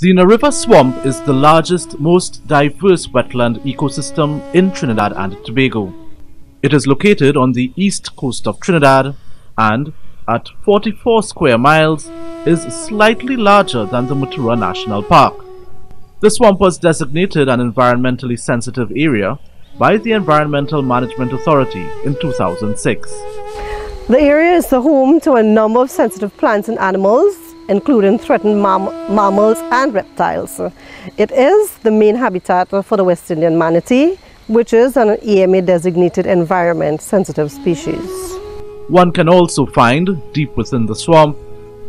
The Nariva swamp is the largest, most diverse wetland ecosystem in Trinidad and Tobago. It is located on the east coast of Trinidad and, at 44 square miles, is slightly larger than the Mutura National Park. The swamp was designated an environmentally sensitive area by the Environmental Management Authority in 2006. The area is the home to a number of sensitive plants and animals, including threatened mammals and reptiles. It is the main habitat for the West Indian manatee, which is an EMA designated environment sensitive species. One can also find, deep within the swamp,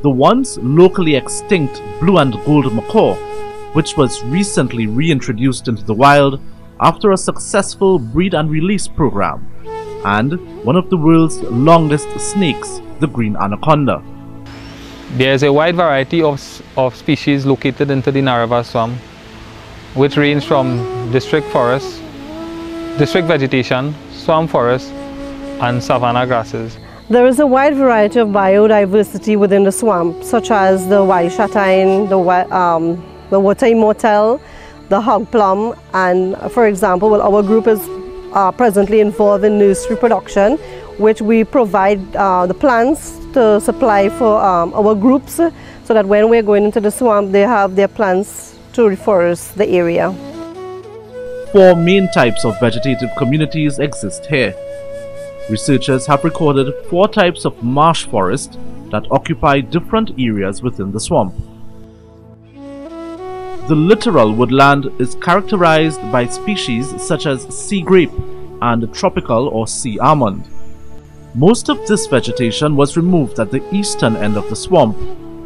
the once locally extinct blue and gold macaw, which was recently reintroduced into the wild after a successful breed and release program, and one of the world's longest snakes, the green anaconda. There is a wide variety of species located into the Nariva swamp, which range from district forests, district vegetation, swamp forests, and savanna grasses. There is a wide variety of biodiversity within the swamp, such as the wild shatine, the water immortal, the hog plum, and for example, our group is presently involved in nursery production, which we provide the plants to supply for our groups, so that when we're going into the swamp, they have their plants to reforest the area. 4 main types of vegetative communities exist here. Researchers have recorded 4 types of marsh forest that occupy different areas within the swamp. The littoral woodland is characterized by species such as sea grape and tropical or sea almond. Most of this vegetation was removed at the eastern end of the swamp,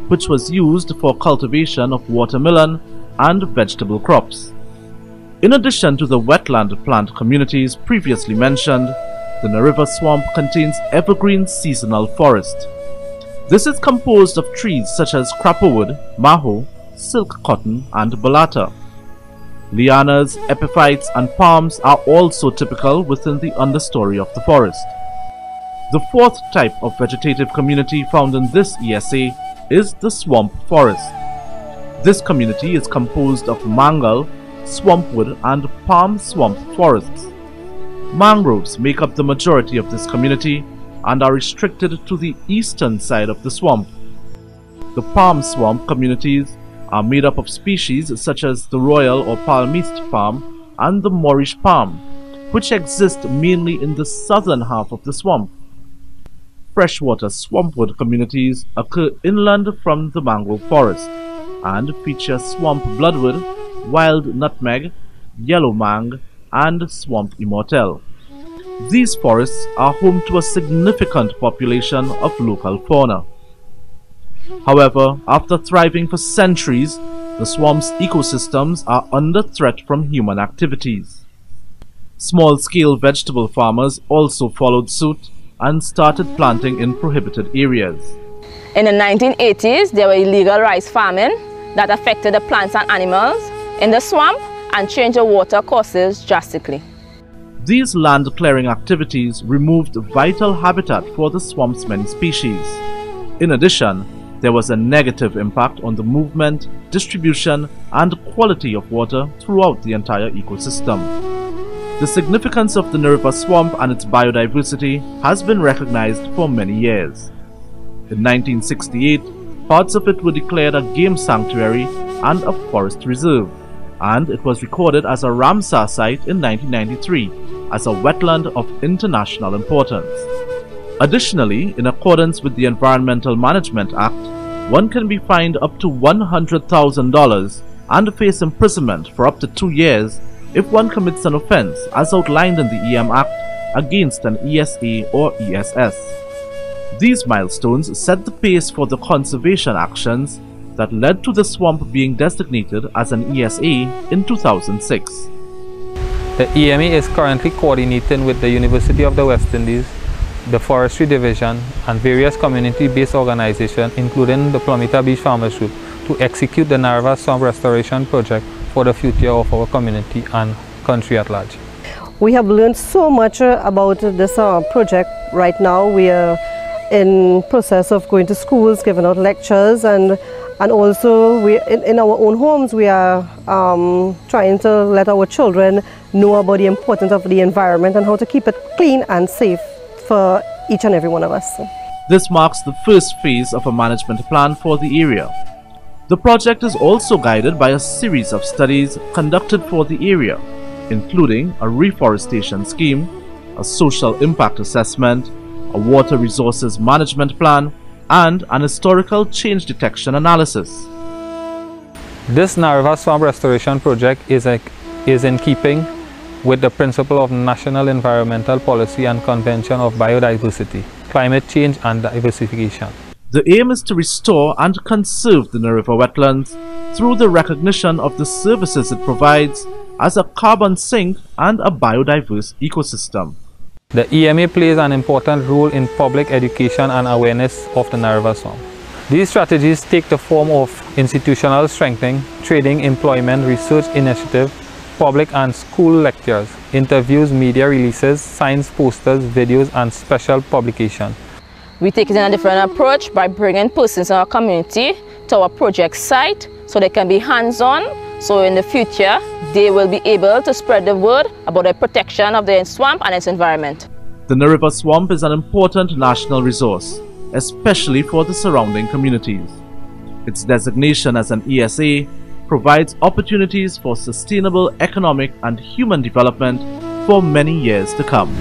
which was used for cultivation of watermelon and vegetable crops. In addition to the wetland plant communities previously mentioned, the Nariva swamp contains evergreen seasonal forest. This is composed of trees such as crapperwood, maho, silk cotton, and balata. Lianas, epiphytes, and palms are also typical within the understory of the forest. The 4th type of vegetative community found in this ESA is the swamp forest. This community is composed of mangle, swampwood, and palm swamp forests. Mangroves make up the majority of this community and are restricted to the eastern side of the swamp. The palm swamp communities are made up of species such as the royal or palmiste palm and the Moorish palm, which exist mainly in the southern half of the swamp. Freshwater swampwood communities occur inland from the mangrove forest and feature swamp bloodwood, wild nutmeg, yellow mang, and swamp immortelle. These forests are home to a significant population of local fauna. However, after thriving for centuries, the swamp's ecosystems are under threat from human activities. Small-scale vegetable farmers also followed suit and started planting in prohibited areas. In the 1980s, there were illegal rice farming that affected the plants and animals in the swamp and changed the water courses drastically. These land clearing activities removed vital habitat for the swamp's many species. In addition, there was a negative impact on the movement, distribution, and quality of water throughout the entire ecosystem. The significance of the Nariva swamp and its biodiversity has been recognized for many years. In 1968, parts of it were declared a game sanctuary and a forest reserve, and it was recorded as a Ramsar site in 1993 as a wetland of international importance. Additionally, in accordance with the Environmental Management Act, one can be fined up to $100,000 and face imprisonment for up to 2 years if one commits an offense as outlined in the EM Act against an ESA or ESS. These milestones set the pace for the conservation actions that led to the swamp being designated as an ESA in 2006. The EMA is currently coordinating with the University of the West Indies, the Forestry Division, and various community-based organizations, including the Plumita Beach Farmers Group, to execute the Nariva Swamp Restoration Project for the future of our community and country at large. We have learned so much about this project right now. We are in process of going to schools, giving out lectures, and And also, in our own homes, we are trying to let our children know about the importance of the environment and how to keep it clean and safe for each and every one of us. This marks the first phase of a management plan for the area. The project is also guided by a series of studies conducted for the area, including a reforestation scheme, a social impact assessment, a water resources management plan, and an historical change detection analysis. This Nariva Swamp Restoration Project is in keeping with the principle of National Environmental Policy and Convention of Biodiversity, Climate Change and Diversification. The aim is to restore and conserve the Nariva wetlands through the recognition of the services it provides as a carbon sink and a biodiverse ecosystem. The EMA plays an important role in public education and awareness of the Nariva Swamp. These strategies take the form of institutional strengthening, training, employment, research initiative, public and school lectures, interviews, media releases, science posters, videos, and special publication. We take it in a different approach by bringing persons in our community to our project site so they can be hands-on. So in the future, they will be able to spread the word about the protection of the swamp and its environment. The Nariva Swamp is an important national resource, especially for the surrounding communities. Its designation as an ESA provides opportunities for sustainable economic and human development for many years to come.